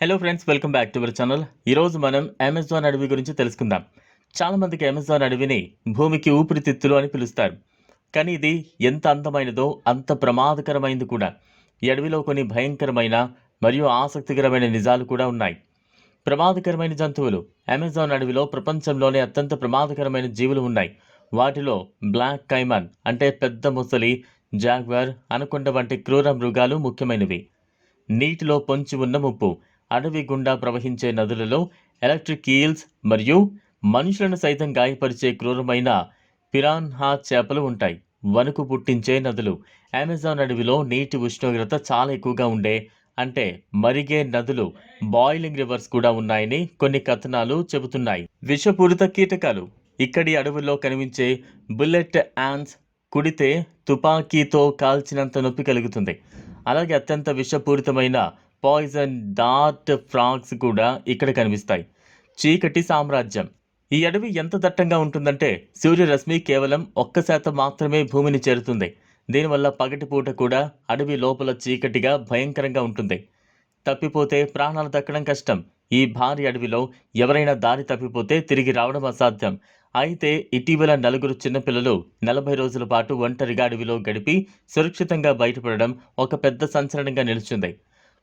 Hello friends, welcome back to our channel. ఈరోజు మనం Amazon అడవి గురించి తెలుసుకుందాం. చాలామందికి అమెజాన్ అడవిని భూమికి ఊపిరితిత్తులు అని పిలుస్తారు. కానీ ఇది ఎంత అందమైనదో అంత ప్రమాదకరమైనది కూడా. ఈ అడవిలో కొన్ని భయంకరమైన మరియు ఆసక్తికరమైన నిజాలు కూడా ఉన్నాయి. ప్రమాదకరమైన జంతువులు. అమెజాన్ అడవిలో ప్రపంచంలోనే అత్యంత ప్రమాదకరమైన జీవులు ఉన్నాయి. వాటిలో బ్లాక్ కైమన్ అంటే పెద్ద ముసలి, జాగ్వర్, అనకొండ వంటి క్రూర మృగాలు ముఖ్యమైనవి. నీటిలో పొంచి ఉన్న ముప్పు. అడవి గుండా ప్రవహించే నదులలో ఎలక్ట్రిక్ ఈల్స్ మరియు మనుషులను సైతం గాయపరిచే క్రూరమైన పిరాన్హా చేపలు ఉంటాయి. వణుకు పుట్టించే నదులు. అమెజాన్ అడవిలో నీటి ఉష్ణోగ్రత చాలా ఎక్కువగా ఉండే అంటే మరిగే నదులు, బాయిలింగ్ రివర్స్ కూడా ఉన్నాయని కొన్ని కథనాలు చెబుతున్నాయి. విషపూరిత కీటకాలు. ఇక్కడి అడవుల్లో కనిపించే బుల్లెట్ యాంట్స్ కుడితే తుపాకీతో కాల్చినంత నొప్పి కలుగుతుంది. అలాగే అత్యంత విషపూరితమైన పాయిజన్ డార్ట్ ఫ్రాగ్స్ కూడా ఇక్కడ కనిపిస్తాయి. చీకటి సామ్రాజ్యం. ఈ అడవి ఎంత దట్టంగా ఉంటుందంటే సూర్యరశ్మి కేవలం 1% మాత్రమే భూమిని చేరుతుంది. దీనివల్ల పగటిపూట కూడా అడవి లోపల చీకటిగా భయంకరంగా ఉంటుంది. తప్పిపోతే ప్రాణాలు దక్కడం కష్టం. ఈ భారీ అడవిలో ఎవరైనా దారి తప్పిపోతే తిరిగి రావడం అసాధ్యం. అయితే ఇటీవల 4 చిన్నపిల్లలు 40 రోజుల పాటు ఒంటరిగా అడవిలో గడిపి సురక్షితంగా బయటపడడం ఒక పెద్ద సంచలనంగా నిలిచింది.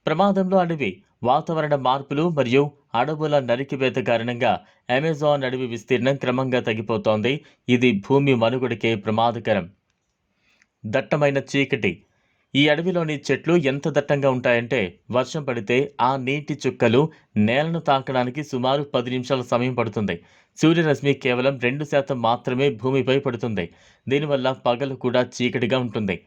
ప్రమాదంలో అడవి. వాతావరణ మార్పులు మరియు అడవుల నరికివేత కారణంగా అమెజాన్ అడవి విస్తీర్ణం క్రమంగా తగ్గిపోతోంది. ఇది భూమి మనుగడకే ప్రమాదకరం. దట్టమైన చీకటి. ఈ అడవిలోని చెట్లు ఎంత దట్టంగా ఉంటాయంటే వర్షం పడితే ఆ నీటి చుక్కలు నేలను తాకడానికి సుమారు 10 నిమిషాల సమయం పడుతుంది. సూర్యరశ్మి కేవలం 2% మాత్రమే భూమిపై పడుతుంది. దీనివల్ల పగలు కూడా చీకటిగా ఉంటుంది.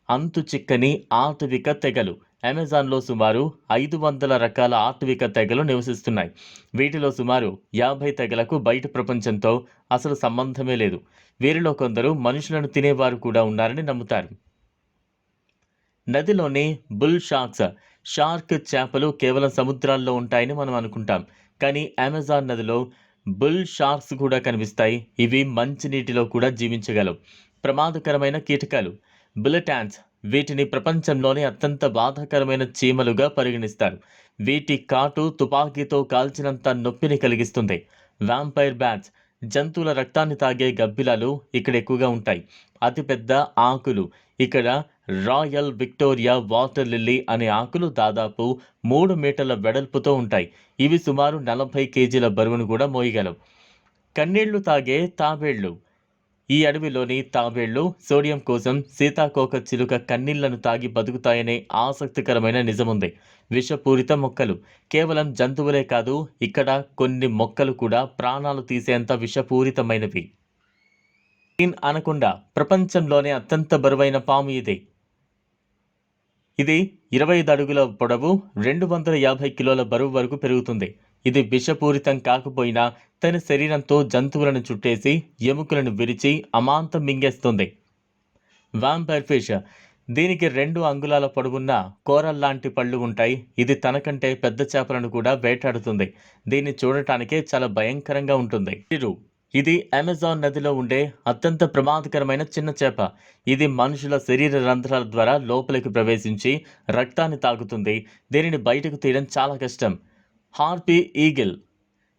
అంతు చిక్కని ఆటవిక తెగలు. అమెజాన్లో సుమారు 500 రకాల ఆటవిక తెగలు నివసిస్తున్నాయి. వీటిలో సుమారు 50 తెగలకు బయట ప్రపంచంతో అసలు సంబంధమే లేదు. వీరిలో కొందరు మనుషులను తినేవారు కూడా ఉన్నారని నమ్ముతారు. నదిలోని బుల్ షార్క్స్. షార్క్ చేపలు కేవలం సముద్రాల్లో ఉంటాయని మనం అనుకుంటాం. కానీ అమెజాన్ నదిలో బుల్ షార్క్స్ కూడా కనిపిస్తాయి. ఇవి మంచినీటిలో కూడా జీవించగలవు. ప్రమాదకరమైన కీటకాలు. Bullet ants. వీటిని ప్రపంచంలోనే అత్యంత బాధాకరమైన చీమలుగా పరిగణిస్తారు. వీటి కాటు తుపాకీతో కాల్చినంత నొప్పిని కలిగిస్తుంది. Vampire bats. జంతువుల రక్తాన్ని తాగే గబ్బిలాలు ఇక్కడ ఎక్కువగా ఉంటాయి. అతిపెద్ద ఆకులు. ఇక్కడ రాయల్ విక్టోరియా వాటర్ లిల్లీ అనే ఆకులు దాదాపు 3 మీటర్ల వెడల్పుతో ఉంటాయి. ఇవి సుమారు 40 కేజీల బరువును కూడా మోయగలవు. కన్నీళ్లు తాగే తాబేళ్లు. ఈ అడవిలోని తాబేళ్లు సోడియం కోసం సీతాకోక చిలుక కన్నీళ్లను తాగి బతుకుతాయనే ఆసక్తికరమైన నిజముంది. విషపూరిత మొక్కలు. కేవలం జంతువులే కాదు, ఇక్కడ కొన్ని మొక్కలు కూడా ప్రాణాలు తీసేంత విషపూరితమైనవి. అనకొండ. ప్రపంచంలోనే అత్యంత బరువైన పాము ఇది. ఇది 25 అడుగుల పొడవు, 250 కిలోల బరువు వరకు పెరుగుతుంది. ఇది విషపూరితం కాకపోయినా తన శరీరంతో జంతువులను చుట్టేసి ఎముకలను విరిచి అమాంతం మింగేస్తుంది. Vampire fish. దీనికి 2 అంగుళాల పొడవున్న కోరల్ లాంటి పళ్ళు ఉంటాయి. ఇది తనకంటే పెద్ద చేపలను కూడా వేటాడుతుంది. దీన్ని చూడటానికే చాలా భయంకరంగా ఉంటుంది. ఇది అమెజాన్ నదిలో ఉండే అత్యంత ప్రమాదకరమైన చిన్న చేప. ఇది మనుషుల శరీర రంధ్రాల ద్వారా లోపలికి ప్రవేశించి రక్తాన్ని తాగుతుంది. దీనిని బయటకు తీయడం చాలా కష్టం. Harpy eagle.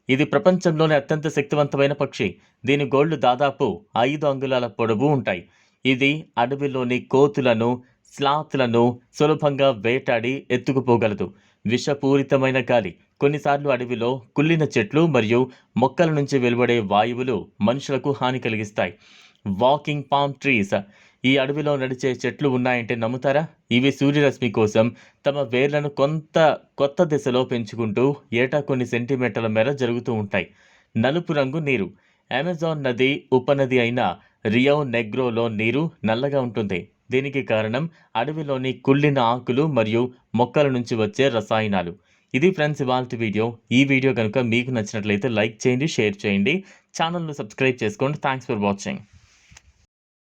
ఇది ప్రపంచంలోనే అత్యంత శక్తివంతమైన పక్షి. దీని గోళ్లు దాదాపు 5 అంగుళాల పొడవు ఉంటాయి. ఇది అడవిలోని కోతులను, స్లాత్లను సులభంగా వేటాడి ఎత్తుకుపోగలదు. విషపూరితమైన గాలి. కొన్నిసార్లు అడవిలో కుళ్ళిన చెట్లు మరియు మొక్కల నుంచి వెలువడే వాయువులు మనుషులకు హాని కలిగిస్తాయి. Walking palm trees. ఈ అడవిలో నడిచే చెట్లు ఉన్నాయంటే నమ్ముతారా? ఇవి సూర్యరశ్మి కోసం తమ వేర్లను కొత్త దిశలో పెంచుకుంటూ ఏటా కొన్ని సెంటీమీటర్ల మేర జరుగుతూ ఉంటాయి. నలుపు రంగు నీరు. అమెజాన్ నది ఉపనది అయిన రియో నెగ్రోలో నీరు నల్లగా ఉంటుంది. దీనికి కారణం అడవిలోని కుళ్ళిన ఆకులు మరియు మొక్కల నుంచి వచ్చే రసాయనాలు. ఇది ఫ్రెండ్స్ ఇవాల్టి వీడియో. ఈ వీడియో కనుక మీకు నచ్చినట్లయితే లైక్ చేయండి, షేర్ చేయండి, ఛానల్ను సబ్స్క్రైబ్ చేసుకోండి. Thanks for watching.